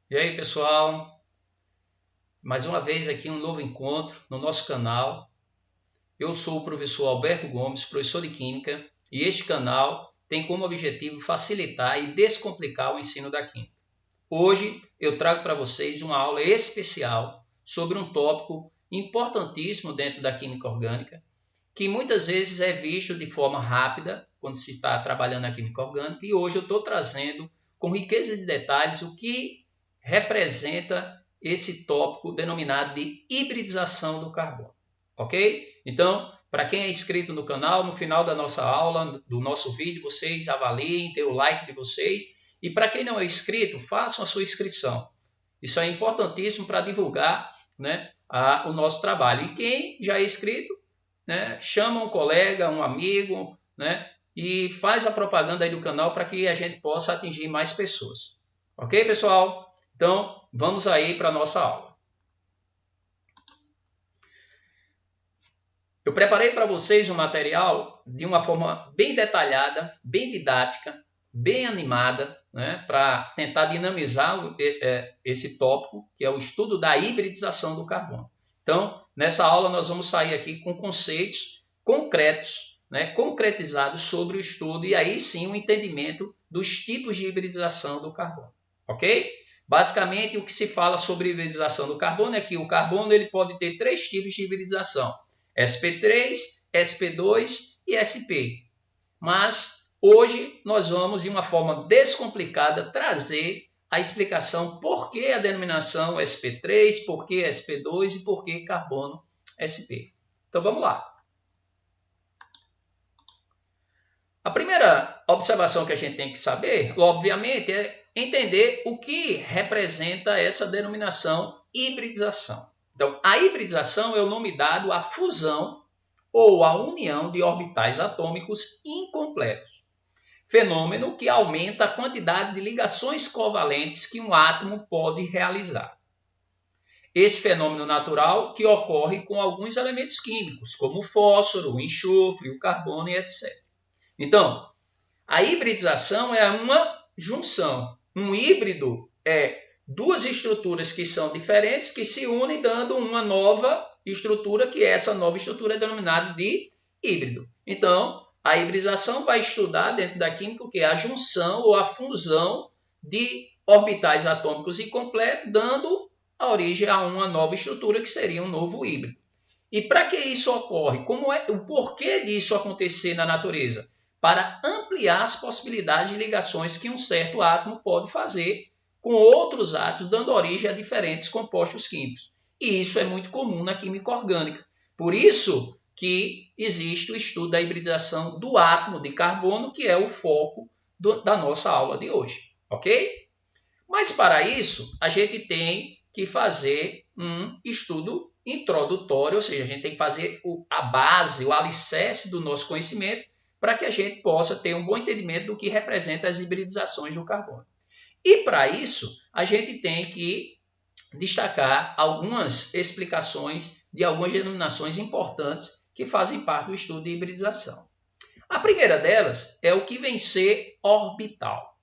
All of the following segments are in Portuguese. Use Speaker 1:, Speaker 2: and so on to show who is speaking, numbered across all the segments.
Speaker 1: E aí, pessoal? Mais uma vez aqui um novo encontro no nosso canal. Eu sou o professor Alberto Gomes, professor de Química, e este canal tem como objetivo facilitar e descomplicar o ensino da Química. Hoje eu trago para vocês uma aula especial sobre um tópico importantíssimo dentro da Química Orgânica, que muitas vezes é visto de forma rápida quando se está trabalhando na Química Orgânica, e hoje eu estou trazendo com riqueza de detalhes o que representa esse tópico denominado de hibridização do carbono, ok? Então, para quem é inscrito no canal, no final da nossa aula, do nosso vídeo, vocês avaliem, dê o like de vocês, e para quem não é inscrito, façam a sua inscrição. Isso é importantíssimo para divulgar, né, o nosso trabalho. E quem já é inscrito, né, chama um colega, um amigo, né, e faz a propaganda aí do canal para que a gente possa atingir mais pessoas. Ok, pessoal? Então, vamos aí para a nossa aula. Eu preparei para vocês um material de uma forma bem detalhada, bem didática, bem animada, né, para tentar dinamizar esse tópico, que é o estudo da hibridização do carbono. Então, nessa aula nós vamos sair aqui com conceitos concretos, né, concretizados sobre o estudo e aí sim o entendimento dos tipos de hibridização do carbono, ok? Basicamente, o que se fala sobre hibridização do carbono é que o carbono ele pode ter três tipos de hibridização: sp3, sp2 e sp. Mas hoje nós vamos, de uma forma descomplicada, trazer a explicação por que a denominação sp3, por que sp2 e por que carbono sp. Então vamos lá. A primeira observação que a gente tem que saber, obviamente, é entender o que representa essa denominação hibridização. Então, a hibridização é o nome dado à fusão ou à união de orbitais atômicos incompletos. Fenômeno que aumenta a quantidade de ligações covalentes que um átomo pode realizar. Esse fenômeno natural que ocorre com alguns elementos químicos, como o fósforo, o enxofre, o carbono e etc. Então, a hibridização é uma junção. Um híbrido é duas estruturas que são diferentes, que se unem dando uma nova estrutura, que essa nova estrutura é denominada de híbrido. Então, a hibridização vai estudar dentro da química o que é a junção ou a fusão de orbitais atômicos incompletos, dando a origem a uma nova estrutura, que seria um novo híbrido. E para que isso ocorre? Como é o porquê disso acontecer na natureza? Para ampliar as possibilidades de ligações que um certo átomo pode fazer com outros átomos, dando origem a diferentes compostos químicos. E isso é muito comum na química orgânica. Por isso que existe o estudo da hibridização do átomo de carbono, que é o foco da nossa aula de hoje, ok? Mas para isso, a gente tem que fazer um estudo introdutório, ou seja, a gente tem que fazer a base, o alicerce do nosso conhecimento, para que a gente possa ter um bom entendimento do que representa as hibridizações do carbono. E para isso, a gente tem que destacar algumas explicações de algumas denominações importantes que fazem parte do estudo de hibridização. A primeira delas é o que vem ser orbital.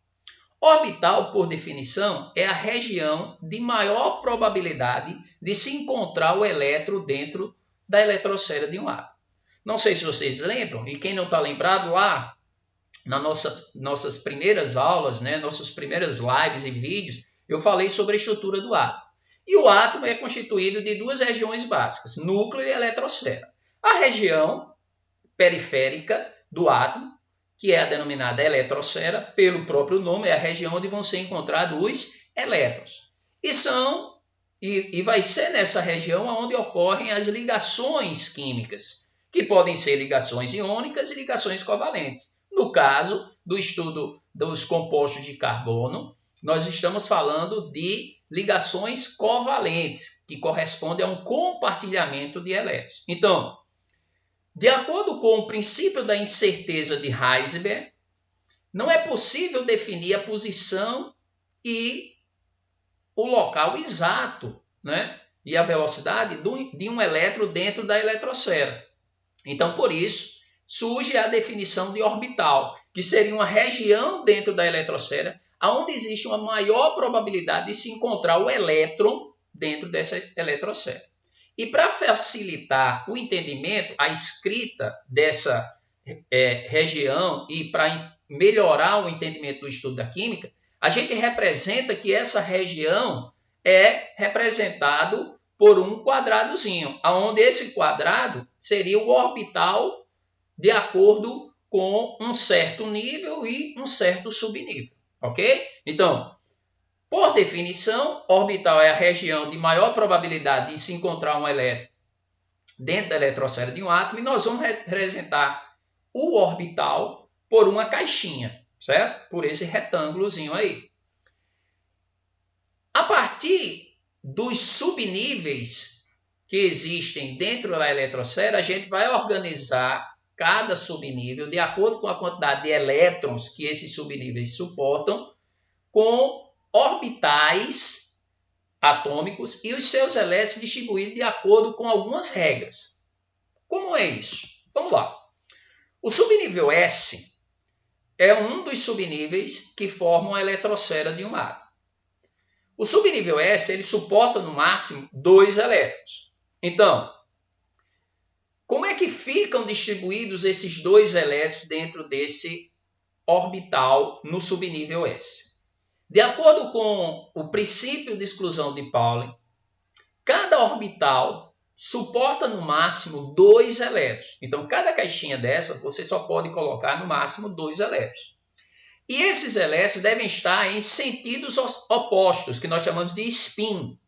Speaker 1: Orbital, por definição, é a região de maior probabilidade de se encontrar o elétron dentro da eletrosfera de um átomo. Não sei se vocês lembram, e quem não está lembrado, lá nas nossas primeiras aulas, né, nossas primeiras lives e vídeos, eu falei sobre a estrutura do átomo. E o átomo é constituído de duas regiões básicas, núcleo e eletrosfera. A região periférica do átomo, que é a denominada eletrosfera, pelo próprio nome, é a região onde vão ser encontrados os elétrons. E vai ser nessa região onde ocorrem as ligações químicas, que podem ser ligações iônicas e ligações covalentes. No caso do estudo dos compostos de carbono, nós estamos falando de ligações covalentes, que correspondem a um compartilhamento de elétrons. Então, de acordo com o princípio da incerteza de Heisenberg, não é possível definir a posição e o local exato, né, e a velocidade de um elétron dentro da eletrosfera. Então, por isso, surge a definição de orbital, que seria uma região dentro da eletrosfera onde existe uma maior probabilidade de se encontrar o elétron dentro dessa eletrosfera. E para facilitar o entendimento, a escrita dessa região e para melhorar o entendimento do estudo da química, a gente representa que essa região é representado por um quadradozinho, onde esse quadrado seria o orbital de acordo com um certo nível e um certo subnível, ok? Então, por definição, orbital é a região de maior probabilidade de se encontrar um elétron dentro da eletrosfera de um átomo, e nós vamos representar o orbital por uma caixinha, certo? Por esse retângulozinho aí. A partir dos subníveis que existem dentro da eletrosfera, a gente vai organizar cada subnível de acordo com a quantidade de elétrons que esses subníveis suportam, com orbitais atômicos e os seus elétrons distribuídos de acordo com algumas regras. Como é isso? Vamos lá. O subnível S é um dos subníveis que formam a eletrosfera de um átomo. O subnível S ele suporta no máximo 2 elétrons. Então, como é que ficam distribuídos esses 2 elétrons dentro desse orbital no subnível S? De acordo com o princípio de exclusão de Pauli, cada orbital suporta no máximo 2 elétrons. Então, cada caixinha dessa, você só pode colocar no máximo 2 elétrons. E esses elétrons devem estar em sentidos opostos, que nós chamamos de spin.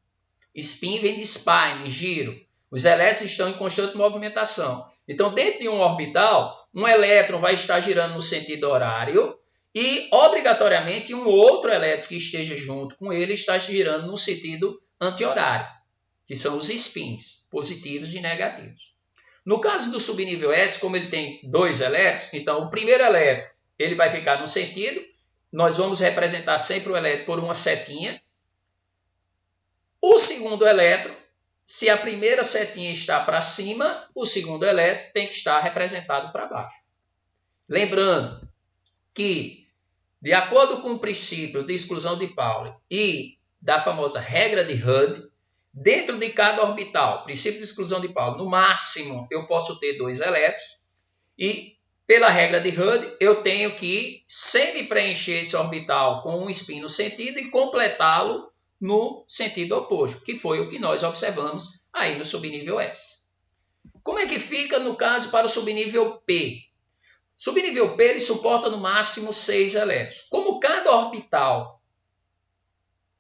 Speaker 1: Spin vem de spin, giro. Os elétrons estão em constante movimentação. Então, dentro de um orbital, um elétron vai estar girando no sentido horário e, obrigatoriamente, um outro elétron que esteja junto com ele está girando no sentido anti-horário, que são os spins, positivos e negativos. No caso do subnível S, como ele tem 2 elétrons, então o primeiro elétron ele vai ficar no sentido, nós vamos representar sempre o elétron por uma setinha. O segundo elétron, se a primeira setinha está para cima, o segundo elétron tem que estar representado para baixo. Lembrando que, de acordo com o princípio de exclusão de Pauli e da famosa regra de Hund, dentro de cada orbital, princípio de exclusão de Pauli, no máximo eu posso ter 2 elétrons e, pela regra de Hund, eu tenho que sempre preencher esse orbital com um spin no sentido e completá-lo no sentido oposto, que foi o que nós observamos aí no subnível S. Como é que fica no caso para o subnível P? Subnível P ele suporta no máximo 6 elétrons. Como cada orbital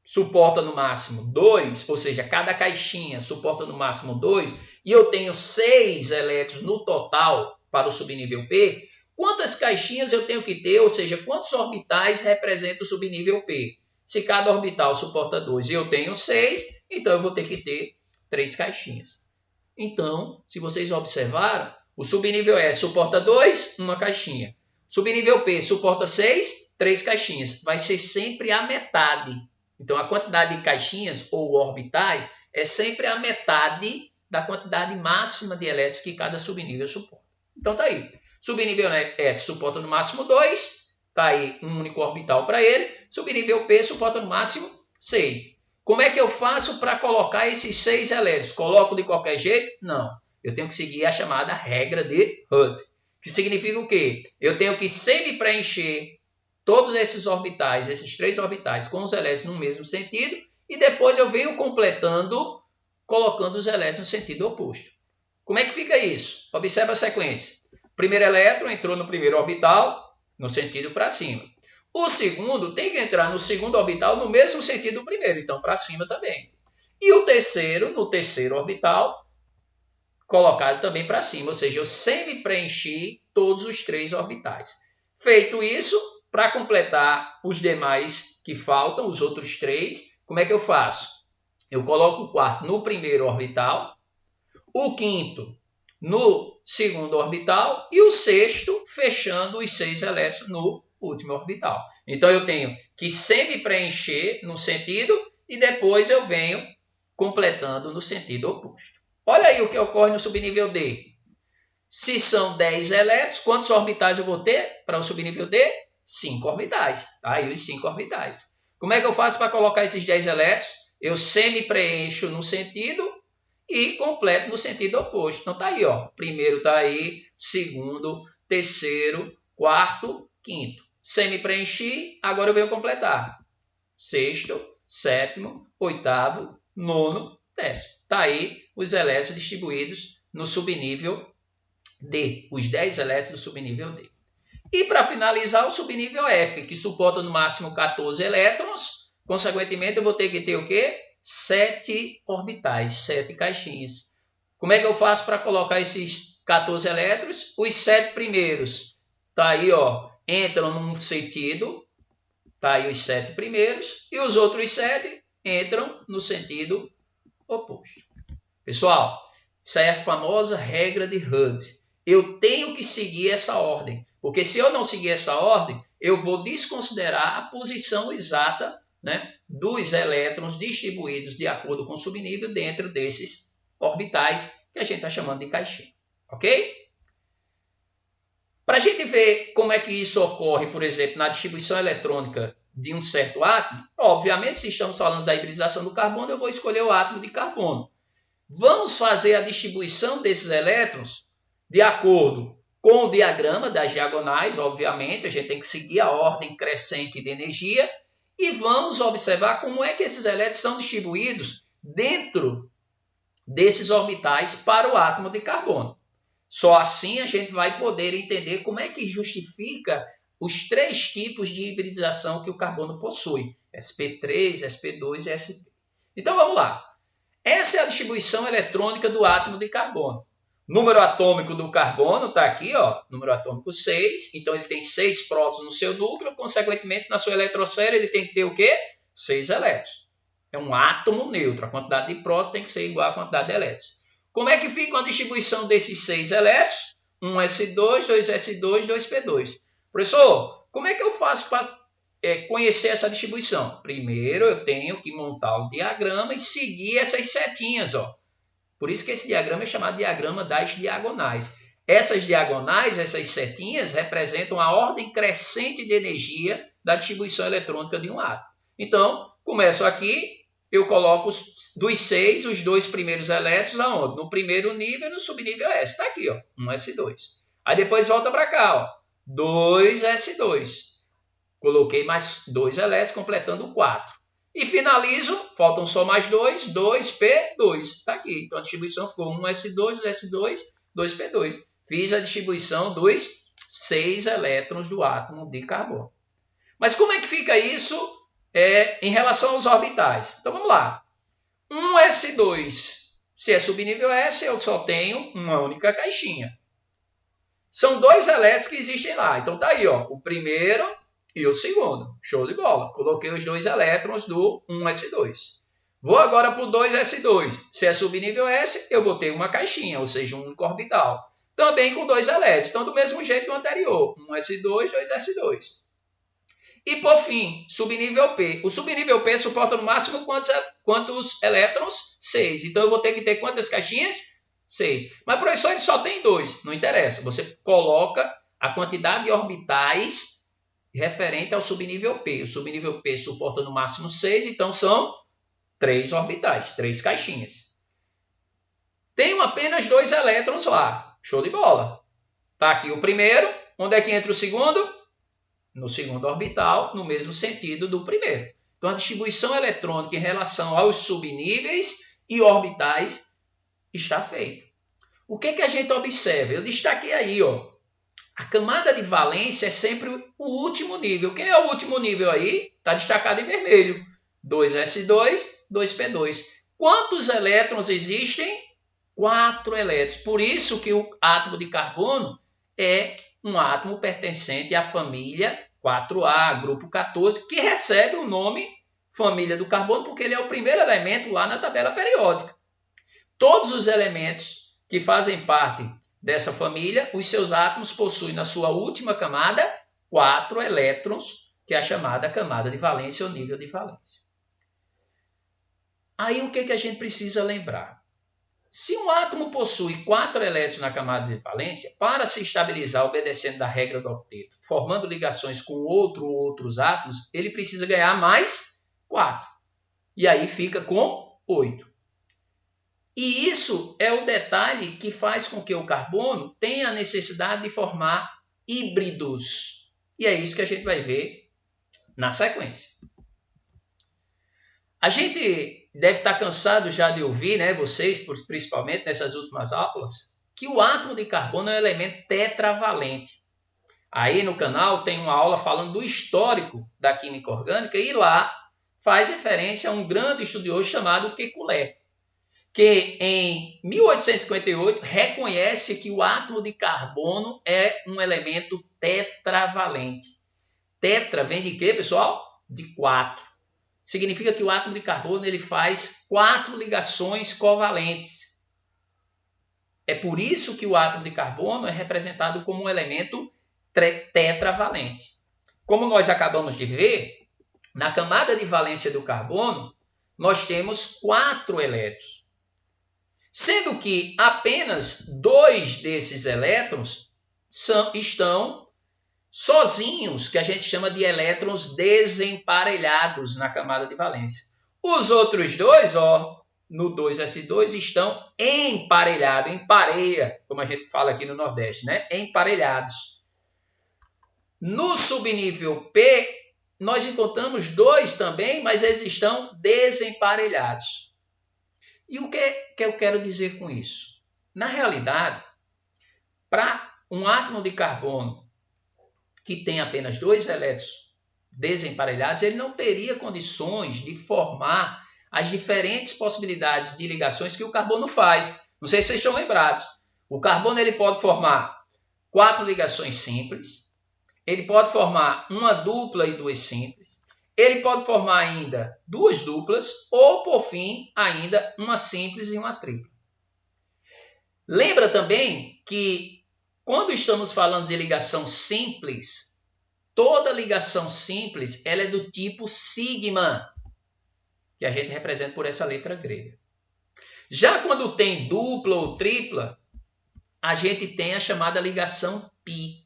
Speaker 1: suporta no máximo 2, ou seja, cada caixinha suporta no máximo 2, e eu tenho 6 elétrons no total para o subnível P, quantas caixinhas eu tenho que ter, ou seja, quantos orbitais representa o subnível P? Se cada orbital suporta 2 e eu tenho 6, então eu vou ter que ter 3 caixinhas. Então, se vocês observaram, o subnível S suporta 2, uma caixinha. Subnível P suporta 6, 3 caixinhas. Vai ser sempre a metade. Então, a quantidade de caixinhas ou orbitais é sempre a metade da quantidade máxima de elétrons que cada subnível suporta. Então, está aí. Subnível S suporta no máximo 2, está aí um único orbital para ele. Subnível P suporta no máximo 6. Como é que eu faço para colocar esses 6 elétrons? Coloco de qualquer jeito? Não. Eu tenho que seguir a chamada regra de Hund. Que significa o quê? Eu tenho que sempre preencher todos esses orbitais, esses 3 orbitais, com os elétrons no mesmo sentido, e depois eu venho completando, colocando os elétrons no sentido oposto. Como é que fica isso? Observa a sequência. O primeiro elétron entrou no primeiro orbital, no sentido para cima. O segundo tem que entrar no segundo orbital no mesmo sentido do primeiro, então para cima também. E o terceiro, no terceiro orbital, colocado também para cima, ou seja, eu sempre preenchi todos os 3 orbitais. Feito isso, para completar os demais que faltam, os outros 3, como é que eu faço? Eu coloco o quarto no primeiro orbital, o quinto no segundo orbital e o sexto fechando os 6 elétrons no último orbital. Então, eu tenho que sempre preencher no sentido e depois eu venho completando no sentido oposto. Olha aí o que ocorre no subnível D. Se são 10 elétrons, quantos orbitais eu vou ter para o subnível D? 5 orbitais. Tá aí os 5 orbitais. Como é que eu faço para colocar esses 10 elétrons? Eu semi-preencho no sentido e completo no sentido oposto. Então tá aí, ó. Primeiro tá aí, segundo, terceiro, quarto, quinto. Semi-preenchi, agora eu venho completar. Sexto, sétimo, oitavo, nono, décimo. Tá aí os elétrons distribuídos no subnível D, os 10 elétrons do subnível D. E para finalizar, o subnível F, que suporta no máximo 14 elétrons, consequentemente eu vou ter que ter o quê? 7 orbitais, 7 caixinhas. Como é que eu faço para colocar esses 14 elétrons? Os 7 primeiros, tá aí, ó, entram num sentido, tá aí os 7 primeiros, e os outros 7 entram no sentido oposto. Pessoal, isso aí é a famosa regra de Hund. Eu tenho que seguir essa ordem, porque se eu não seguir essa ordem, eu vou desconsiderar a posição exata, né, dos elétrons distribuídos de acordo com o subnível dentro desses orbitais que a gente está chamando de caixinha. Ok? Para a gente ver como é que isso ocorre, por exemplo, na distribuição eletrônica de um certo átomo, obviamente, se estamos falando da hibridização do carbono, eu vou escolher o átomo de carbono. Vamos fazer a distribuição desses elétrons de acordo com o diagrama das diagonais, obviamente, a gente tem que seguir a ordem crescente de energia, e vamos observar como é que esses elétrons são distribuídos dentro desses orbitais para o átomo de carbono. Só assim a gente vai poder entender como é que justifica os 3 tipos de hibridização que o carbono possui, sp3, sp2 e sp. Então vamos lá. Essa é a distribuição eletrônica do átomo de carbono. Número atômico do carbono está aqui, ó, número atômico 6. Então, ele tem 6 prótons no seu núcleo. Consequentemente, na sua eletrosfera, ele tem que ter o quê? 6 elétrons. É um átomo neutro. A quantidade de prótons tem que ser igual à quantidade de elétrons. Como é que fica a distribuição desses 6 elétrons? 1s2, 2s2, 2p2. Professor, como é que eu faço para conhecer essa distribuição? Primeiro, eu tenho que montar o diagrama e seguir essas setinhas, ó. Por isso que esse diagrama é chamado diagrama das diagonais. Essas diagonais, essas setinhas, representam a ordem crescente de energia da distribuição eletrônica de um átomo. Então, começo aqui, eu coloco dos 6, os 2 primeiros elétrons aonde? No primeiro nível e no subnível S. Está aqui, ó, 1s2. Aí depois volta para cá, ó, 2s2. Coloquei mais 2 elétrons, completando 4. E finalizo, faltam só mais 2, 2p2. Está aqui. Então a distribuição ficou 1s2, 2s2, 2p2. Fiz a distribuição dos 6 elétrons do átomo de carbono. Mas como é que fica isso em relação aos orbitais? Então vamos lá. 1s2, se é subnível S, eu só tenho uma única caixinha. São 2 elétrons que existem lá. Então tá aí, ó, o primeiro e o segundo. Show de bola. Coloquei os 2 elétrons do 1s2. Vou agora para o 2s2. Se é subnível S, eu vou ter uma caixinha, ou seja, um único orbital. Também com 2 elétrons. Então, do mesmo jeito do anterior. 1s2, 2s2. E, por fim, subnível P. O subnível P suporta no máximo quantos elétrons? 6. Então, eu vou ter que ter quantas caixinhas? 6. Mas, professor, ele só tem 2. Não interessa. Você coloca a quantidade de orbitais referente ao subnível P. O subnível P suporta no máximo 6, então são 3 orbitais, 3 caixinhas. Tenho apenas 2 elétrons lá. Show de bola. Está aqui o primeiro. Onde é que entra o segundo? No segundo orbital, no mesmo sentido do primeiro. Então, a distribuição eletrônica em relação aos subníveis e orbitais está feita. O que a gente observa? Eu destaquei aí, ó. A camada de valência é sempre o último nível. Quem é o último nível aí? Está destacado em vermelho. 2s2, 2p2. Quantos elétrons existem? 4 elétrons. Por isso que o átomo de carbono é um átomo pertencente à família 4A, grupo 14, que recebe o nome família do carbono, porque ele é o primeiro elemento lá na tabela periódica. Todos os elementos que fazem parte dessa família, os seus átomos possuem na sua última camada 4 elétrons, que é a chamada camada de valência ou nível de valência. Aí o que a gente precisa lembrar? se um átomo possui 4 elétrons na camada de valência, para se estabilizar obedecendo da regra do octeto, formando ligações com outro ou outros átomos, ele precisa ganhar mais 4. E aí fica com 8. E isso é o detalhe que faz com que o carbono tenha a necessidade de formar híbridos. E é isso que a gente vai ver na sequência. A gente deve estar cansado já de ouvir, né, vocês, principalmente nessas últimas aulas, que o átomo de carbono é um elemento tetravalente. Aí no canal tem uma aula falando do histórico da química orgânica e lá faz referência a um grande estudioso chamado Kekulé, que em 1858 reconhece que o átomo de carbono é um elemento tetravalente. Tetra vem de quê, pessoal? De 4. Significa que o átomo de carbono ele faz 4 ligações covalentes. É por isso que o átomo de carbono é representado como um elemento tetravalente. Como nós acabamos de ver, na camada de valência do carbono, nós temos 4 elétrons. Sendo que apenas 2 desses elétrons estão sozinhos, que a gente chama de elétrons desemparelhados na camada de valência. Os outros 2, no 2s2, estão emparelhados, em pareia, como a gente fala aqui no Nordeste, né? Emparelhados. No subnível P, nós encontramos 2 também, mas eles estão desemparelhados. E o que eu quero dizer com isso? Na realidade, para um átomo de carbono que tem apenas 2 elétrons desemparelhados, ele não teria condições de formar as diferentes possibilidades de ligações que o carbono faz. Não sei se vocês estão lembrados. O carbono ele pode formar 4 ligações simples, ele pode formar uma dupla e 2 simples, ele pode formar ainda 2 duplas ou, por fim, ainda uma simples e uma tripla. Lembra também que quando estamos falando de ligação simples, toda ligação simples ela é do tipo sigma, que a gente representa por essa letra grega. Já quando tem dupla ou tripla, a gente tem a chamada ligação π.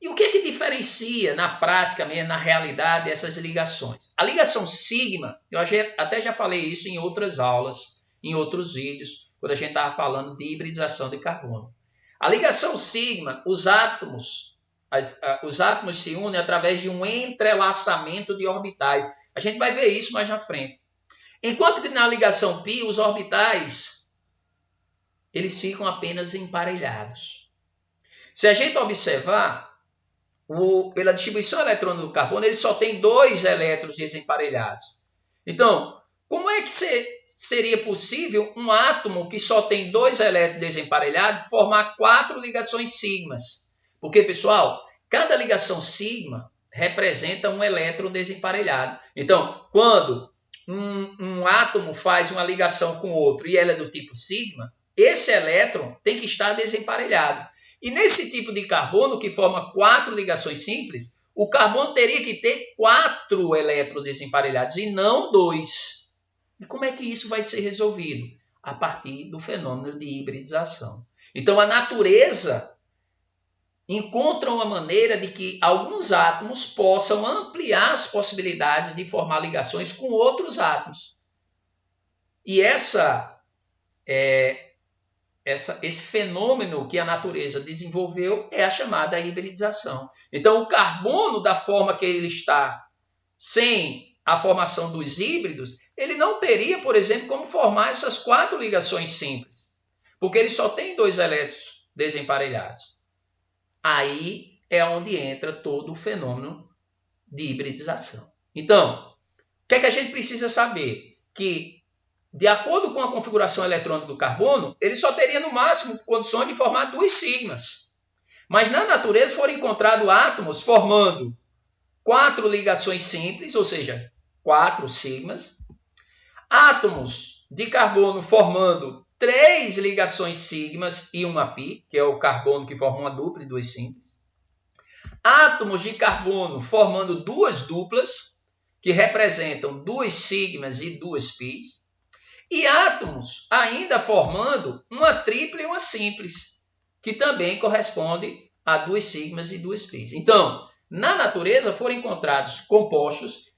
Speaker 1: E o que diferencia na prática mesmo, na realidade, essas ligações? A ligação sigma, eu até já falei isso em outras aulas, em outros vídeos, quando a gente estava falando de hibridização de carbono. A ligação sigma, os átomos se unem através de um entrelaçamento de orbitais. A gente vai ver isso mais na frente. Enquanto que na ligação π, os orbitais eles ficam apenas emparelhados. Se a gente observar, pela distribuição eletrônica do carbono, ele só tem 2 elétrons desemparelhados. Então, como é que seria possível um átomo que só tem 2 elétrons desemparelhados formar 4 ligações sigmas? Porque, pessoal, cada ligação sigma representa um elétron desemparelhado. Então, quando um átomo faz uma ligação com outro e ela é do tipo sigma, esse elétron tem que estar desemparelhado. E nesse tipo de carbono, que forma 4 ligações simples, o carbono teria que ter 4 elétrons desemparelhados e não 2. E como é que isso vai ser resolvido? A partir do fenômeno de hibridização. Então, a natureza encontra uma maneira de que alguns átomos possam ampliar as possibilidades de formar ligações com outros átomos. E esse fenômeno que a natureza desenvolveu é a chamada hibridização. Então, o carbono, da forma que ele está, sem a formação dos híbridos, ele não teria, por exemplo, como formar essas 4 ligações simples, porque ele só tem 2 elétrons desemparelhados. Aí é onde entra todo o fenômeno de hibridização. Então, o que é que a gente precisa saber? Que de acordo com a configuração eletrônica do carbono, ele só teria no máximo condições de formar 2 sigmas. Mas na natureza foram encontrados átomos formando 4 ligações simples, ou seja, 4 sigmas. Átomos de carbono formando 3 ligações sigmas e uma π, que é o carbono que forma uma dupla e 2 simples. Átomos de carbono formando 2 duplas, que representam 2 sigmas e 2 πs. E átomos ainda formando uma tripla e uma simples, que também corresponde a 2 sigmas e 2 pis. Então, na natureza foram encontrados compostos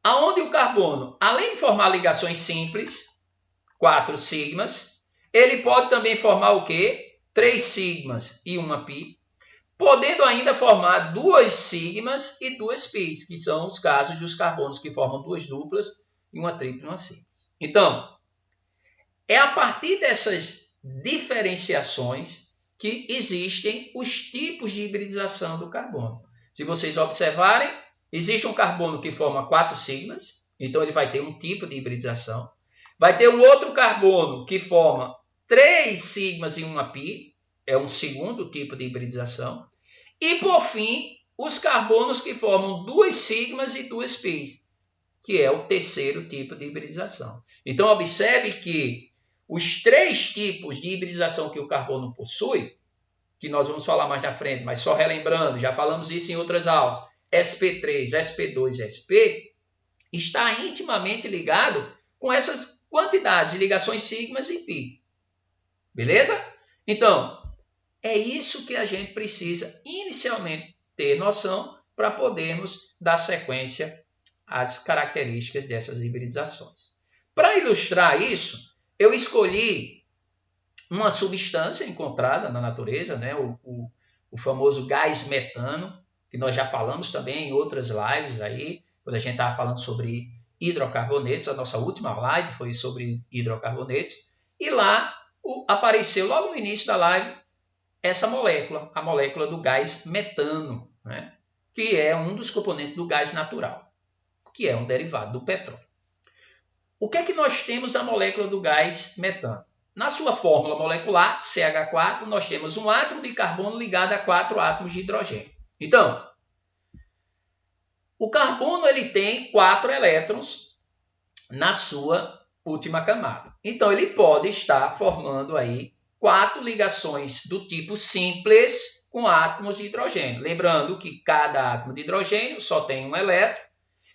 Speaker 1: onde o carbono, além de formar ligações simples, 4 sigmas, ele pode também formar o quê? 3 sigmas e 1 pi, podendo ainda formar 2 sigmas e 2 pis, que são os casos dos carbonos que formam 2 duplas e uma tripla e uma simples. Então, é a partir dessas diferenciações que existem os tipos de hibridização do carbono. Se vocês observarem, existe um carbono que forma 4 sigmas, então ele vai ter um tipo de hibridização. Vai ter um outro carbono que forma 3 sigmas e 1 pi, é um segundo tipo de hibridização. E, por fim, os carbonos que formam 2 sigmas e 2 pis, que é o terceiro tipo de hibridização. Então, observe que os 3 tipos de hibridização que o carbono possui, que nós vamos falar mais na frente, mas só relembrando, já falamos isso em outras aulas, sp3, sp2 e sp, está intimamente ligado com essas quantidades de ligações sigmas e pi. Beleza? Então, é isso que a gente precisa inicialmente ter noção para podermos dar sequência às características dessas hibridizações. Para ilustrar isso, eu escolhi uma substância encontrada na natureza, né? o famoso gás metano, que nós já falamos também em outras lives aí, quando a gente estava falando sobre hidrocarbonetos. A nossa última live foi sobre hidrocarbonetos, e lá apareceu logo no início da live essa molécula, a molécula do gás metano, né? Que é um dos componentes do gás natural, que é um derivado do petróleo. O que é que nós temos na molécula do gás metano? Na sua fórmula molecular, CH4, nós temos um átomo de carbono ligado a 4 átomos de hidrogênio. Então, o carbono ele tem 4 elétrons na sua última camada. Então, ele pode estar formando aí 4 ligações do tipo simples com átomos de hidrogênio. Lembrando que cada átomo de hidrogênio só tem um elétron,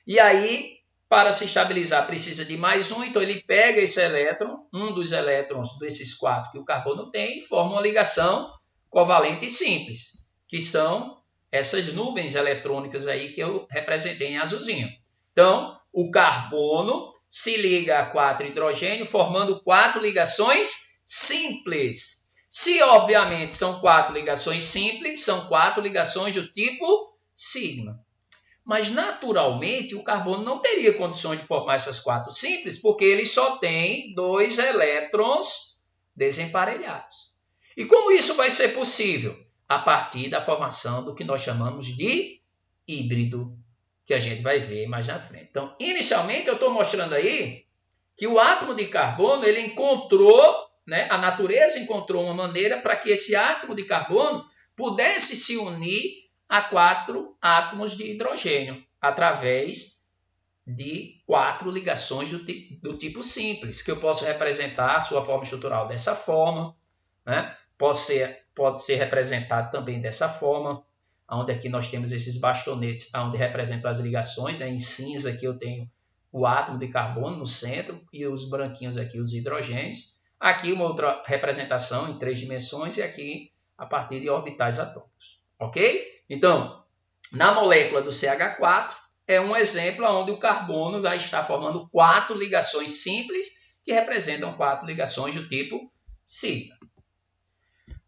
Speaker 1: e aí, para se estabilizar, precisa de mais um, então ele pega esse elétron, um dos elétrons desses 4 que o carbono tem, e forma uma ligação covalente simples, que são essas nuvens eletrônicas aí que eu representei em azulzinho. Então, o carbono se liga a 4 hidrogênio, formando 4 ligações simples. Se, obviamente, são 4 ligações simples, são 4 ligações do tipo sigma. Mas, naturalmente, o carbono não teria condições de formar essas 4 simples, porque ele só tem 2 elétrons desemparelhados. E como isso vai ser possível? A partir da formação do que nós chamamos de híbrido, que a gente vai ver mais na frente. Então, inicialmente, eu estou mostrando aí que o átomo de carbono, ele encontrou, né, a natureza encontrou uma maneira para que esse átomo de carbono pudesse se unir a 4 átomos de hidrogênio, através de 4 ligações do tipo simples, que eu posso representar a sua forma estrutural dessa forma, né? Pode ser representado também dessa forma, onde aqui nós temos esses bastonetes, onde representam as ligações, né? Em cinza aqui eu tenho o átomo de carbono no centro, e os branquinhos aqui os hidrogênios. Aqui uma outra representação em 3 dimensões, e aqui a partir de orbitais atômicos. Ok? Então, na molécula do CH4, é um exemplo onde o carbono vai estar formando 4 ligações simples, que representam 4 ligações do tipo sigma.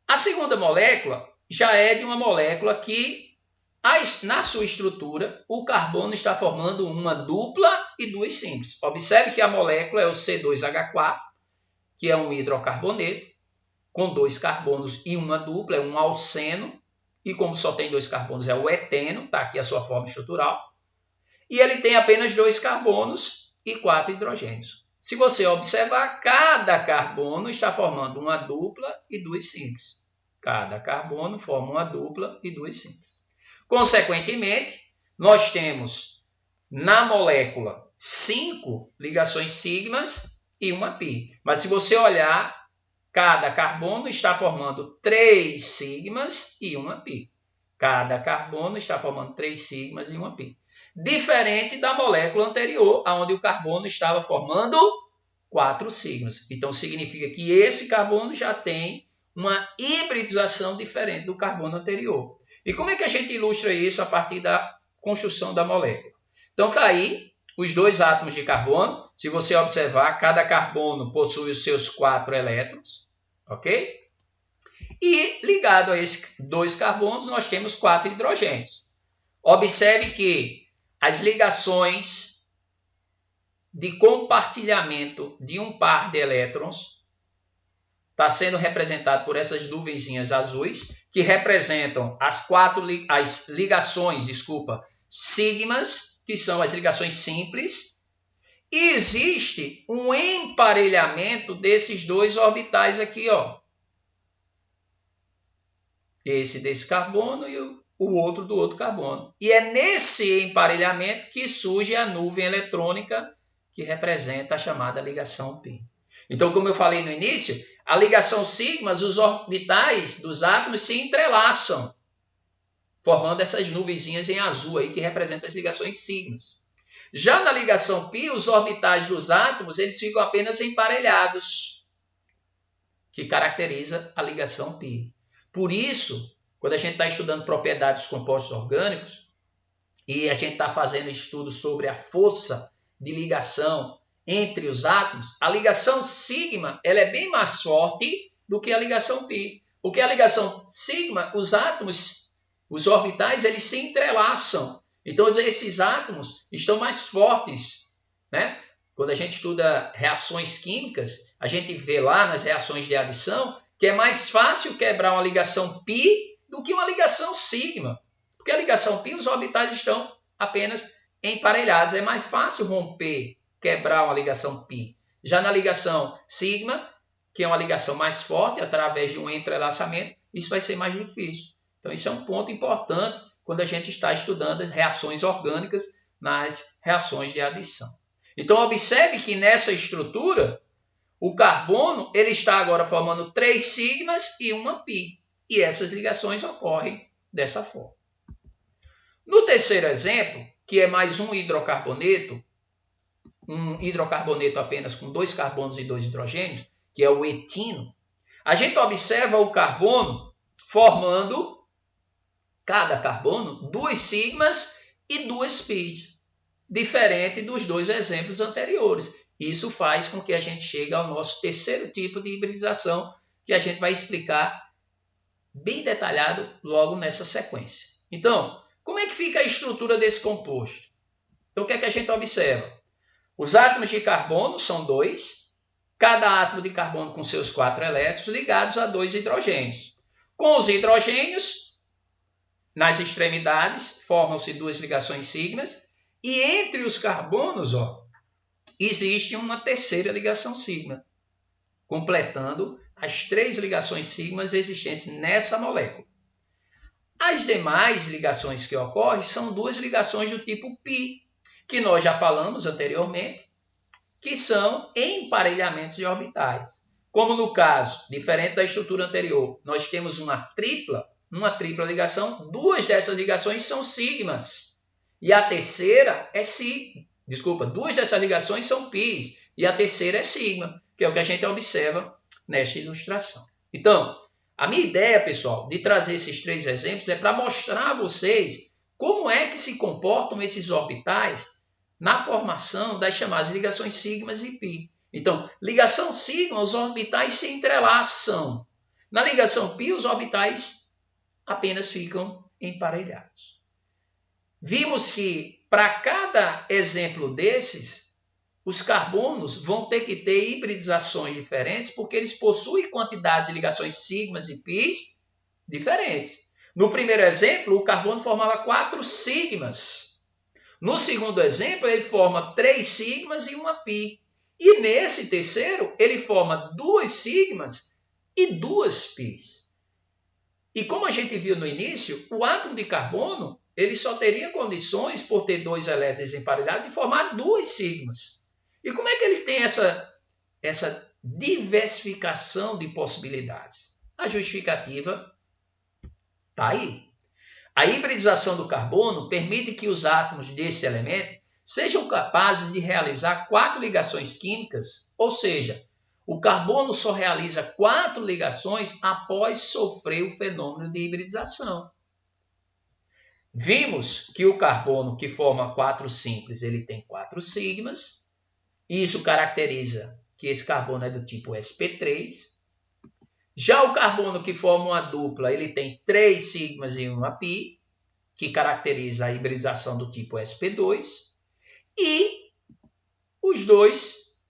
Speaker 1: A segunda molécula já é de uma molécula que, na sua estrutura, o carbono está formando uma dupla e 2 simples. Observe que a molécula é o C2H4, que é um hidrocarboneto, com 2 carbonos e uma dupla, é um alceno. E como só tem 2 carbonos, é o eteno, está aqui a sua forma estrutural. E ele tem apenas 2 carbonos e 4 hidrogênios. Se você observar, cada carbono está formando uma dupla e 2 simples. Cada carbono forma uma dupla e 2 simples. Consequentemente, nós temos na molécula 5 ligações sigmas e 1 pi. Mas se você olhar, cada carbono está formando 3 sigmas e 1 pi. Cada carbono está formando 3 sigmas e 1 pi. Diferente da molécula anterior, onde o carbono estava formando 4 sigmas. Então, significa que esse carbono já tem uma hibridização diferente do carbono anterior. E como é que a gente ilustra isso a partir da construção da molécula? Então, está aí os 2 átomos de carbono. Se você observar, cada carbono possui os seus 4 elétrons, ok? E ligado a esses 2 carbonos, nós temos 4 hidrogênios. Observe que as ligações de compartilhamento de um par de elétrons está sendo representado por essas nuvenzinhas azuis, que representam as ligações, sigmas, que são as ligações simples, e existe um emparelhamento desses 2 orbitais aqui, ó. Esse desse carbono e o outro do outro carbono. E é nesse emparelhamento que surge a nuvem eletrônica, que representa a chamada ligação π. Então, como eu falei no início, a ligação sigmas, os orbitais dos átomos se entrelaçam, formando essas nuvenzinhas em azul aí que representam as ligações sigmas. Já na ligação π, os orbitais dos átomos eles ficam apenas emparelhados, que caracteriza a ligação π. Por isso, quando a gente está estudando propriedades dos compostos orgânicos e a gente está fazendo estudo sobre a força de ligação entre os átomos, a ligação sigma ela é bem mais forte do que a ligação π. Porque a ligação sigma, os átomos, os orbitais, eles se entrelaçam. Então, esses átomos estão mais fortes, né? Quando a gente estuda reações químicas, a gente vê lá nas reações de adição que é mais fácil quebrar uma ligação π do que uma ligação sigma. Porque a ligação π, os orbitais estão apenas emparelhados. É mais fácil romper, quebrar uma ligação π. Já na ligação sigma, que é uma ligação mais forte, através de um entrelaçamento, isso vai ser mais difícil. Então, isso é um ponto importante quando a gente está estudando as reações orgânicas nas reações de adição. Então, observe que nessa estrutura, o carbono ele está agora formando 3 sigmas e uma π. E essas ligações ocorrem dessa forma. No terceiro exemplo, que é mais um hidrocarboneto apenas com 2 carbonos e 2 hidrogênios, que é o etino, a gente observa o carbono formando, cada carbono, 2 sigmas e 2 πs, diferente dos 2 exemplos anteriores. Isso faz com que a gente chegue ao nosso terceiro tipo de hibridização, que a gente vai explicar bem detalhado logo nessa sequência. Então, como é que fica a estrutura desse composto? Então, o que é que a gente observa? Os átomos de carbono são 2, cada átomo de carbono com seus 4 elétrons ligados a 2 hidrogênios. Com os hidrogênios, nas extremidades, formam-se 2 ligações sigmas, e entre os carbonos, existe uma terceira ligação sigma, completando as 3 ligações sigmas existentes nessa molécula. As demais ligações que ocorrem são 2 ligações do tipo π, que nós já falamos anteriormente, que são emparelhamentos de orbitais. Como no caso, diferente da estrutura anterior, nós temos uma tripla ligação, 2 dessas ligações são sigmas, e a terceira é sigma. 2 dessas ligações são πs, e a terceira é sigma, que é o que a gente observa nesta ilustração. Então, a minha ideia, pessoal, de trazer esses 3 exemplos é para mostrar a vocês como é que se comportam esses orbitais na formação das chamadas ligações sigmas e π. Então, ligação sigma, os orbitais se entrelaçam. Na ligação π, os orbitais apenas ficam emparelhados. Vimos que, para cada exemplo desses, os carbonos vão ter que ter hibridizações diferentes, porque eles possuem quantidades de ligações sigmas e πs diferentes. No primeiro exemplo, o carbono formava 4 sigmas. No segundo exemplo, ele forma 3 sigmas e uma π. E nesse terceiro, ele forma 2 sigmas e 2 πs. E como a gente viu no início, o átomo de carbono ele só teria condições, por ter 2 elétrons emparelhados, de formar 2 sigmas. E como é que ele tem essa diversificação de possibilidades? A justificativa está aí. A hibridização do carbono permite que os átomos desse elemento sejam capazes de realizar 4 ligações químicas, ou seja, o carbono só realiza 4 ligações após sofrer o fenômeno de hibridização. Vimos que o carbono que forma 4 simples, ele tem 4 sigmas. Isso caracteriza que esse carbono é do tipo sp3. Já o carbono que forma uma dupla, ele tem 3 sigmas e 1 pi, que caracteriza a hibridização do tipo sp2. E os dois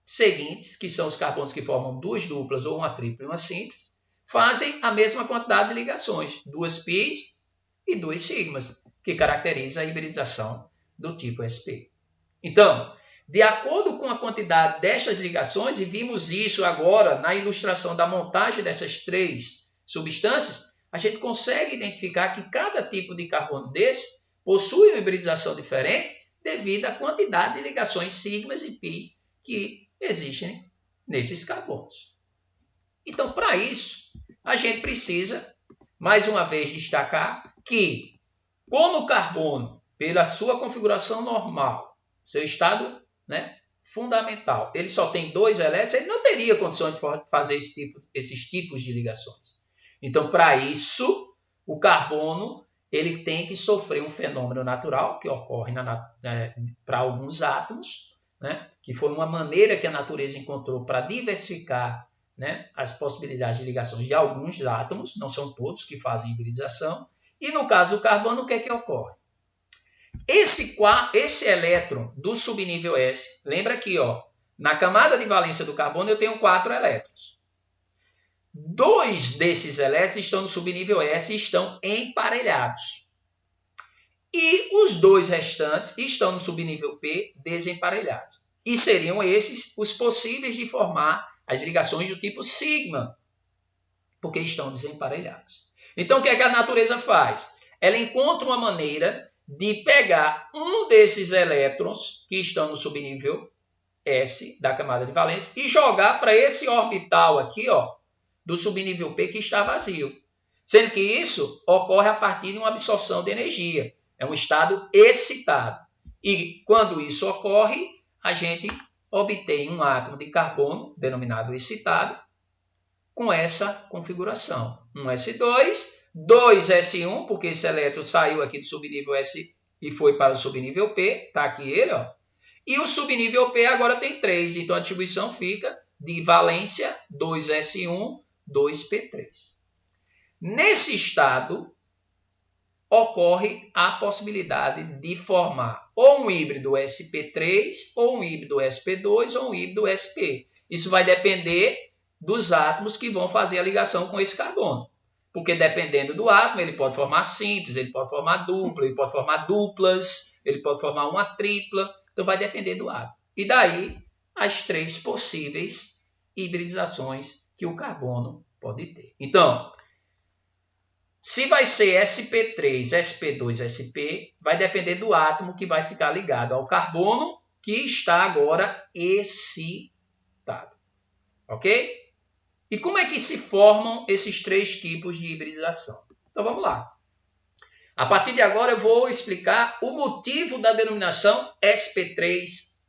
Speaker 1: seguintes, que são os carbonos que formam 2 duplas ou uma tripla e uma simples, fazem a mesma quantidade de ligações, 2 pis e 2 sigmas, que caracteriza a hibridização do tipo sp. Então, de acordo com a quantidade destas ligações, e vimos isso agora na ilustração da montagem dessas 3 substâncias, a gente consegue identificar que cada tipo de carbono desse possui uma hibridização diferente devido à quantidade de ligações sigmas e pis que existem nesses carbonos. Então, para isso, a gente precisa, mais uma vez, destacar que, como o carbono, pela sua configuração normal, seu estado fundamental, ele só tem 2 elétrons, ele não teria condições de fazer esses tipos de ligações. Então, para isso, o carbono ele tem que sofrer um fenômeno natural que ocorre para alguns átomos, que foi uma maneira que a natureza encontrou para diversificar as possibilidades de ligações de alguns átomos, não são todos que fazem hibridização. E no caso do carbono, o que é que ocorre? Esse elétron do subnível S, lembra aqui, na camada de valência do carbono eu tenho 4 elétrons. 2 desses elétrons estão no subnível S e estão emparelhados. E os 2 restantes estão no subnível P desemparelhados. E seriam esses os possíveis de formar as ligações do tipo sigma, porque estão desemparelhados. Então, o que é que a natureza faz? Ela encontra uma maneira de pegar um desses elétrons que estão no subnível S da camada de valência e jogar para esse orbital aqui, do subnível P que está vazio. Sendo que isso ocorre a partir de uma absorção de energia. É um estado excitado. E quando isso ocorre, a gente obtém um átomo de carbono, denominado excitado, com essa configuração. Um S2, 2 S1, porque esse elétron saiu aqui do subnível S e foi para o subnível P, está aqui ele, e o subnível P agora tem 3, então a distribuição fica de valência 2S1, 2P3. Nesse estado, ocorre a possibilidade de formar ou um híbrido sp3, ou um híbrido sp2, ou um híbrido sp. Isso vai depender dos átomos que vão fazer a ligação com esse carbono. Porque dependendo do átomo, ele pode formar simples, ele pode formar dupla, ele pode formar duplas, ele pode formar uma tripla. Então vai depender do átomo. E daí as 3 possíveis hibridizações que o carbono pode ter. Então, se vai ser sp3, sp2, sp, vai depender do átomo que vai ficar ligado ao carbono que está agora excitado. Ok? E como é que se formam esses 3 tipos de hibridização? Então vamos lá. A partir de agora eu vou explicar o motivo da denominação sp3,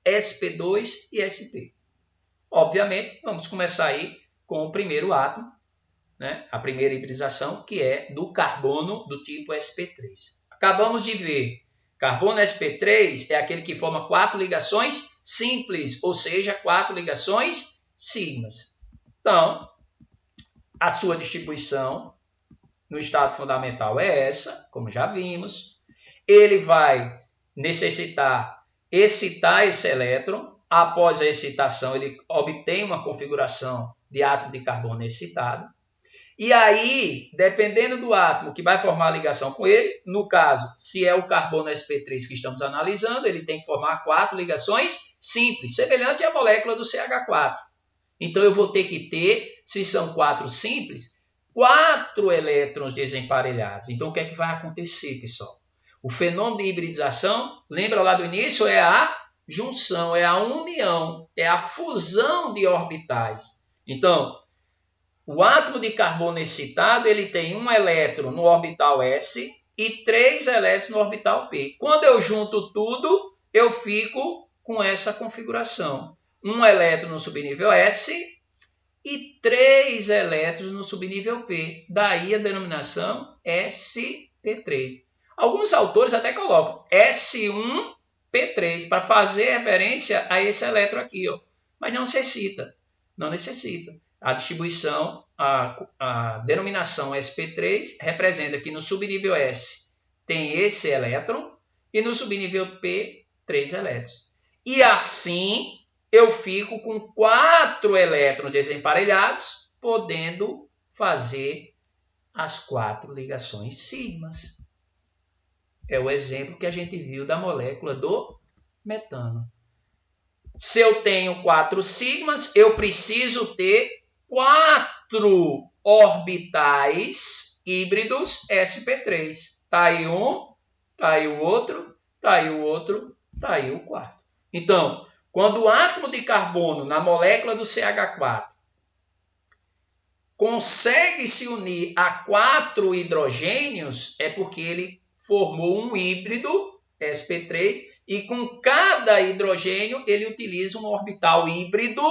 Speaker 1: sp2 e sp. Obviamente, vamos começar aí com o primeiro átomo, a primeira hibridização, que é do carbono do tipo sp3. Acabamos de ver, carbono sp3 é aquele que forma 4 ligações simples, ou seja, 4 ligações sigmas. Então, a sua distribuição no estado fundamental é essa, como já vimos. Ele vai necessitar excitar esse elétron. Após a excitação, ele obtém uma configuração de átomo de carbono excitado. E aí, dependendo do átomo que vai formar a ligação com ele, no caso, se é o carbono sp3 que estamos analisando, ele tem que formar 4 ligações simples, semelhante à molécula do CH4. Então, eu vou ter que ter, se são 4 simples, 4 elétrons desemparelhados. Então, o que é que vai acontecer, pessoal? O fenômeno de hibridização, lembra lá do início, é a junção, é a união, é a fusão de orbitais. Então, o átomo de carbono excitado, ele tem um elétron no orbital S e 3 elétrons no orbital P. Quando eu junto tudo, eu fico com essa configuração. Um elétron no subnível S e 3 elétrons no subnível P. Daí a denominação sp3. Alguns autores até colocam S1P3 para fazer referência a esse elétron aqui, ó. Mas não necessita. Não necessita. A distribuição, a denominação sp3 representa que no subnível S tem esse elétron e no subnível P 3 elétrons. E assim eu fico com 4 elétrons desemparelhados, podendo fazer as 4 ligações sigmas. É o exemplo que a gente viu da molécula do metano. Se eu tenho 4 sigmas, eu preciso ter 4 orbitais híbridos sp3. Está aí um, está aí o outro, está aí o outro, está aí o quarto. Então, quando o átomo de carbono na molécula do CH4 consegue se unir a 4 hidrogênios, é porque ele formou um híbrido sp3 e com cada hidrogênio ele utiliza um orbital híbrido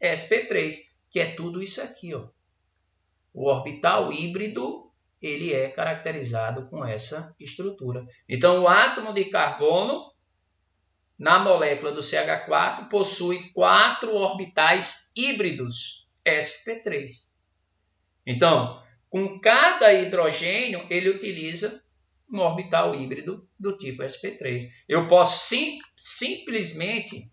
Speaker 1: sp3, que é tudo isso aqui, ó. O orbital híbrido, ele é caracterizado com essa estrutura. Então, o átomo de carbono na molécula do CH4 possui 4 orbitais híbridos sp3. Então, com cada hidrogênio, ele utiliza um orbital híbrido do tipo sp3. Eu posso simplesmente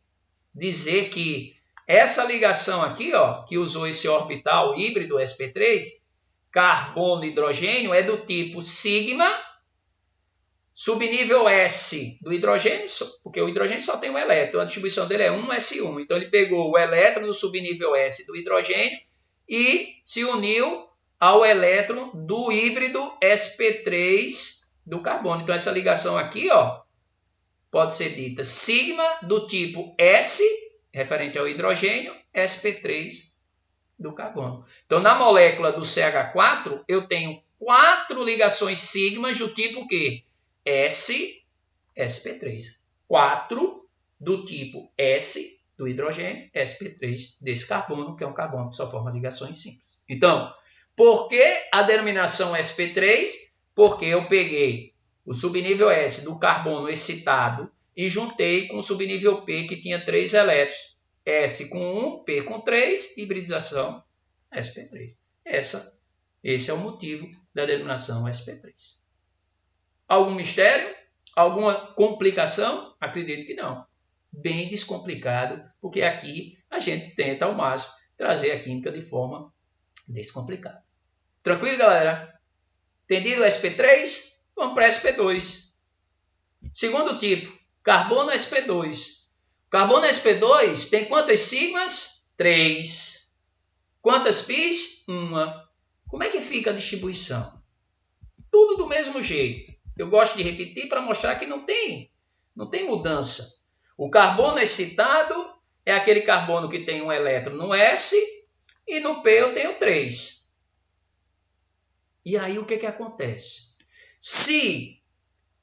Speaker 1: dizer que essa ligação aqui, ó, que usou esse orbital híbrido sp3, carbono e hidrogênio, é do tipo sigma, subnível S do hidrogênio, porque o hidrogênio só tem um elétron, a distribuição dele é 1s1. Então, ele pegou o elétron do subnível S do hidrogênio e se uniu ao elétron do híbrido sp3 do carbono. Então, essa ligação aqui, ó, pode ser dita sigma do tipo S, referente ao hidrogênio, sp3 do carbono. Então, na molécula do CH4, eu tenho 4 ligações sigmas do tipo quê? S, sp3. 4 do tipo S do hidrogênio, sp3 desse carbono, que é um carbono que só forma ligações simples. Então, por que a denominação sp3? Porque eu peguei o subnível S do carbono excitado e juntei com o subnível P, que tinha 3 elétrons. S com 1, P com 3, hibridização sp3. Esse é o motivo da denominação sp3. Algum mistério? Alguma complicação? Acredito que não. Bem descomplicado, porque aqui a gente tenta ao máximo trazer a química de forma descomplicada. Tranquilo, galera? Entendido o sp3? Vamos para sp2. Segundo tipo, carbono sp2. Carbono sp2 tem quantas sigmas? 3. Quantas pis? 1. Como é que fica a distribuição? Tudo do mesmo jeito. Eu gosto de repetir para mostrar que não tem mudança. O carbono excitado é aquele carbono que tem um elétron no S e no P eu tenho 3. E aí o que acontece? Se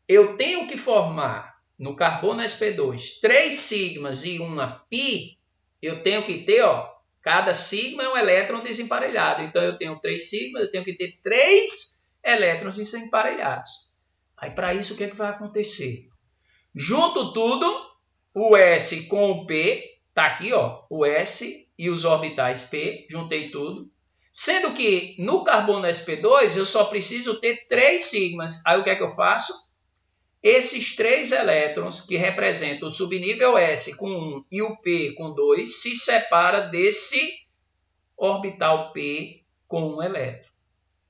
Speaker 1: eu tenho que formar no carbono sp2 3 sigmas e 1 pi, eu tenho que ter, ó, cada sigma é um elétron desemparelhado. Então eu tenho 3 sigmas, eu tenho que ter 3 elétrons desemparelhados. Aí, para isso, o que vai acontecer? Junto tudo, o S com o P, tá aqui, ó, o S e os orbitais P, juntei tudo. Sendo que no carbono sp2 eu só preciso ter 3 sigmas. Aí o que eu faço? Esses 3 elétrons, que representam o subnível S com 1 e o P com 2, se separa desse orbital P com 1 elétron.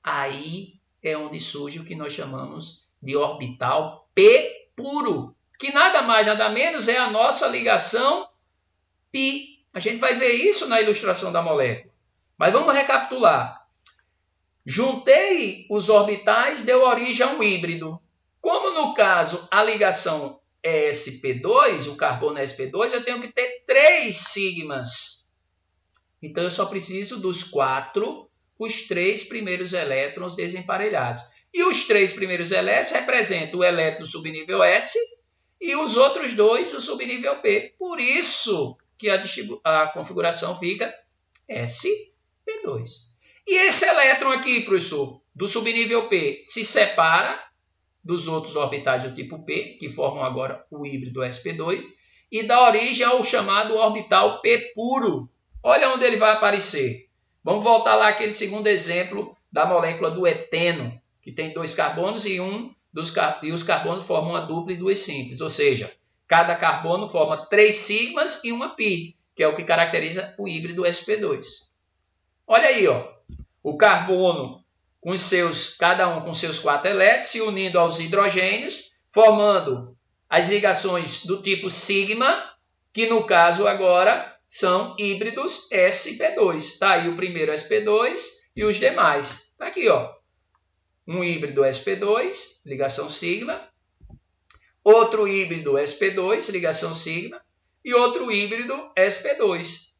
Speaker 1: Aí é onde surge o que nós chamamos de orbital P puro, que nada mais, nada menos é a nossa ligação π. A gente vai ver isso na ilustração da molécula. Mas vamos recapitular. Juntei os orbitais, deu origem a um híbrido. Como no caso a ligação é sp2, o carbono é sp2, eu tenho que ter 3 sigmas. Então eu só preciso dos 4, os 3 primeiros elétrons desemparelhados. E os 3 primeiros elétrons representam o elétron do subnível S e os outros 2 do subnível P. Por isso que a configuração fica sp2. E esse elétron aqui, professor, do subnível P, se separa dos outros orbitais do tipo P, que formam agora o híbrido sp2, e dá origem ao chamado orbital P puro. Olha onde ele vai aparecer. Vamos voltar lá àquele segundo exemplo da molécula do eteno, que tem 2 carbonos e os carbonos formam uma dupla e 2 simples. Ou seja, cada carbono forma 3 sigmas e uma pi, que é o que caracteriza o híbrido sp2. Olha aí, ó, o carbono com cada um com seus 4 elétrons se unindo aos hidrogênios, formando as ligações do tipo sigma, que no caso agora são híbridos sp2. Está aí o primeiro sp2 e os demais. Está aqui, ó. Um híbrido sp2, ligação sigma. Outro híbrido sp2, ligação sigma. E outro híbrido sp2.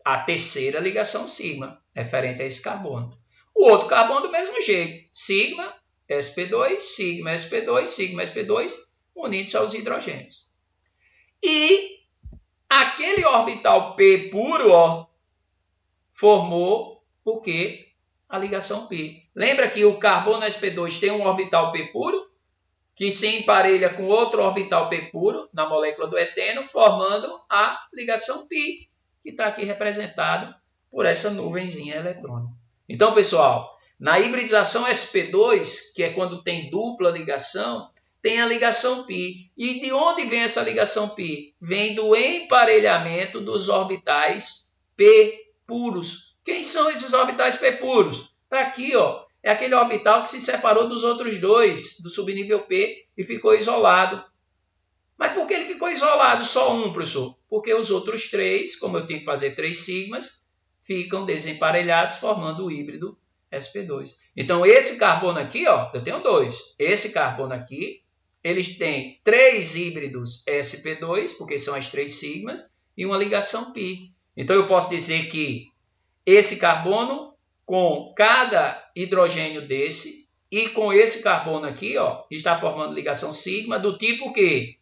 Speaker 1: A terceira ligação sigma, referente a esse carbono. O outro carbono do mesmo jeito. Sigma, sp2, sigma, sp2, sigma, sp2, unindo-se aos hidrogênios. E aquele orbital P puro, ó, formou o quê? A ligação P. Lembra que o carbono sp2 tem um orbital P puro, que se emparelha com outro orbital P puro na molécula do eteno, formando a ligação Pi, que está aqui representado por essa nuvenzinha eletrônica. Então, pessoal, na hibridização sp2, que é quando tem dupla ligação, tem a ligação π. E de onde vem essa ligação π? Vem do emparelhamento dos orbitais P puros. Quem são esses orbitais P puros? Está aqui, ó. É aquele orbital que se separou dos outros 2, do subnível P, e ficou isolado. Mas por que ele ficou isolado só um, professor? Porque os outros 3, como eu tenho que fazer 3 sigmas, ficam desemparelhados, formando o híbrido sp2. Então, esse carbono aqui, ó, eu tenho 2. Esse carbono aqui, eles têm 3 híbridos sp2, porque são as 3 sigmas, e uma ligação π. Então, eu posso dizer que esse carbono, com cada hidrogênio desse, e com esse carbono aqui, ó, está formando ligação sigma, do tipo que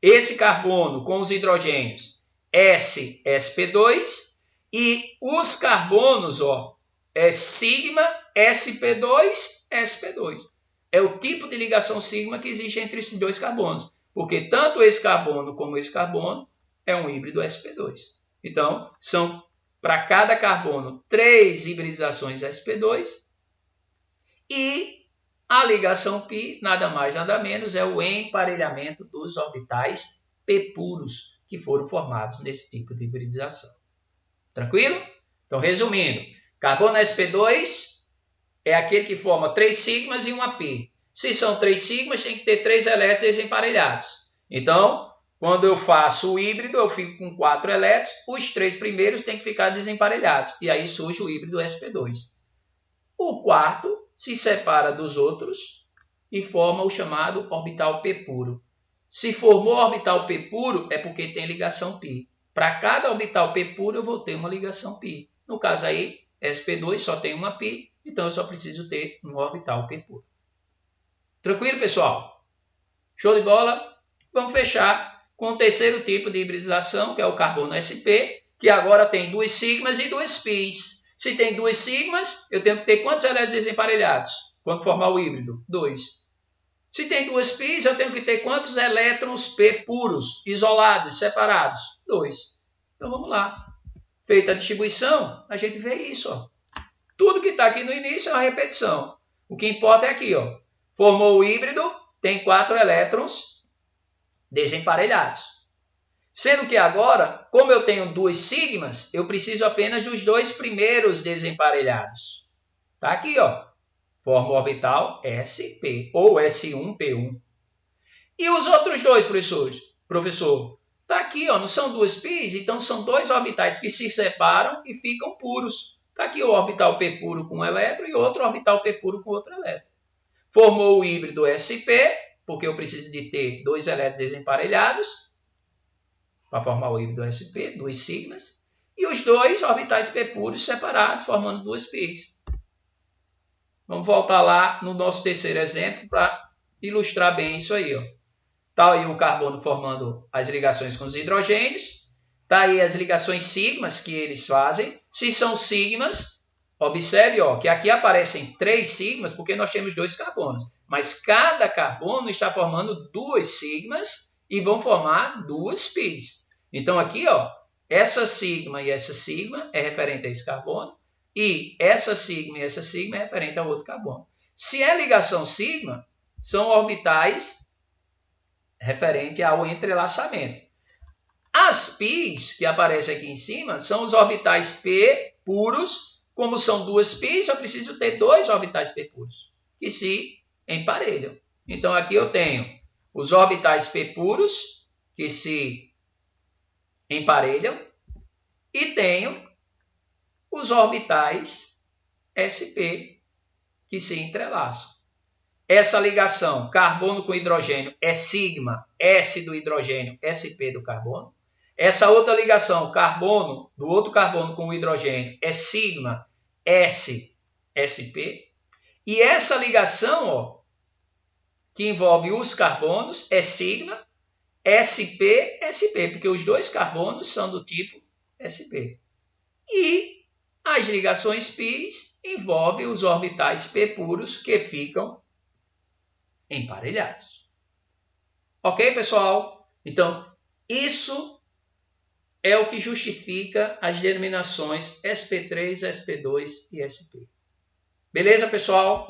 Speaker 1: esse carbono com os hidrogênios sp2, e os carbonos, ó, é sigma, sp2, sp2. É o tipo de ligação sigma que existe entre esses 2 carbonos, porque tanto esse carbono como esse carbono é um híbrido sp2. Então, são para cada carbono 3 hibridizações sp2 e a ligação π, nada mais, nada menos, é o emparelhamento dos orbitais P puros que foram formados nesse tipo de hibridização. Tranquilo? Então, resumindo, carbono sp2 é aquele que forma 3 sigmas e uma π. Se são 3 sigmas, tem que ter 3 elétrons desemparelhados. Então, quando eu faço o híbrido, eu fico com 4 elétrons, os 3 primeiros têm que ficar desemparelhados, e aí surge o híbrido sp2. O quarto se separa dos outros e forma o chamado orbital P puro. Se formou orbital P puro, é porque tem ligação π. Para cada orbital P puro, eu vou ter uma ligação π. No caso aí, sp2 só tem uma π, então eu só preciso ter um orbital P puro. Tranquilo, pessoal? Show de bola? Vamos fechar com o terceiro tipo de hibridização, que é o carbono sp, que agora tem 2 sigmas e 2 πs. Se tem 2 sigmas, eu tenho que ter quantos elétrons desemparelhados quando formar o híbrido? 2. Se tem 2 πs, eu tenho que ter quantos elétrons P puros, isolados, separados? 2. Então, vamos lá. Feita a distribuição, a gente vê isso. Ó. Tudo que está aqui no início é uma repetição. O que importa é aqui. Ó. Formou o híbrido, tem 4 elétrons desemparelhados. Sendo que agora, como eu tenho 2 sigmas, eu preciso apenas dos 2 primeiros desemparelhados. Está aqui, ó. Forma o orbital sp, ou S1p1. E os outros 2, professor? Está aqui, ó, não são 2 πs, então são 2 orbitais que se separam e ficam puros. Está aqui o orbital P puro com um elétron e outro orbital P puro com outro elétron. Formou o híbrido sp, porque eu preciso de ter 2 elétrons desemparelhados, para formar o híbrido sp, 2 sigmas, e os 2 orbitais P puros separados, formando 2 πs. Vamos voltar lá no nosso terceiro exemplo para ilustrar bem isso aí. Ó. Está aí o carbono formando as ligações com os hidrogênios. Está aí as ligações sigmas que eles fazem. Se são sigmas, observe que aqui aparecem 3 sigmas porque nós temos 2 carbonos. Mas cada carbono está formando 2 sigmas e vão formar 2 pis. Então aqui, essa sigma e essa sigma é referente a esse carbono. E essa sigma e essa sigma é referente a outro carbono. Se é ligação sigma, são orbitais referente ao entrelaçamento. As πs que aparecem aqui em cima são os orbitais p puros. Como são 2 πs, eu preciso ter 2 orbitais p puros que se emparelham. Então aqui eu tenho os orbitais p puros que se emparelham e tenho os orbitais sp que se entrelaçam. Essa ligação carbono com hidrogênio é sigma, S do hidrogênio, sp do carbono. Essa outra ligação carbono do outro carbono com o hidrogênio é sigma, S, sp. E essa ligação que envolve os carbonos é sigma, sp, sp, porque os 2 carbonos são do tipo sp. E as ligações πs envolvem os orbitais p puros que ficam emparelhados. Ok, pessoal? Então, isso é o que justifica as denominações sp3, sp2 e sp. Beleza, pessoal?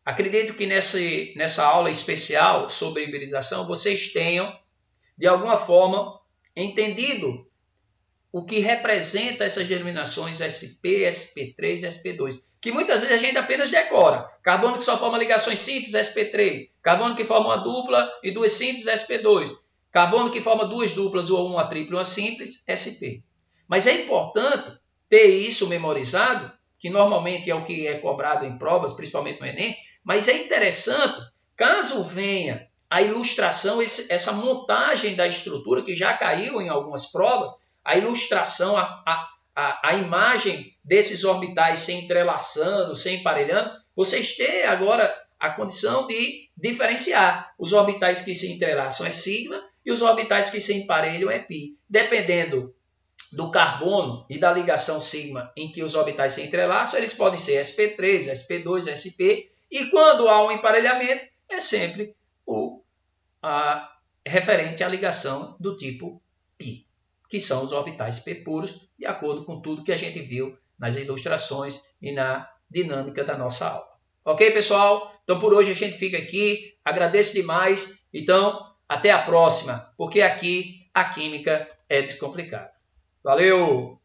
Speaker 1: Acredito que nessa aula especial sobre hibridização vocês tenham, de alguma forma, entendido o que representa essas denominações sp, sp3 e sp2. Que muitas vezes a gente apenas decora. Carbono que só forma ligações simples, sp3. Carbono que forma uma dupla e 2 simples, sp2. Carbono que forma 2 duplas ou uma tripla e uma simples, sp. Mas é importante ter isso memorizado, que normalmente é o que é cobrado em provas, principalmente no Enem. Mas é interessante, caso venha a ilustração, essa montagem da estrutura, que já caiu em algumas provas, a ilustração, a imagem desses orbitais se entrelaçando, se emparelhando, vocês têm agora a condição de diferenciar. Os orbitais que se entrelaçam é sigma e os orbitais que se emparelham é π. Dependendo do carbono e da ligação sigma em que os orbitais se entrelaçam, eles podem ser sp3, sp2, sp. E quando há um emparelhamento, é sempre referente à ligação do tipo π, que são os orbitais p puros, de acordo com tudo que a gente viu nas ilustrações e na dinâmica da nossa aula. Ok, pessoal? Então, por hoje a gente fica aqui. Agradeço demais. Então, até a próxima, porque aqui a química é descomplicada. Valeu!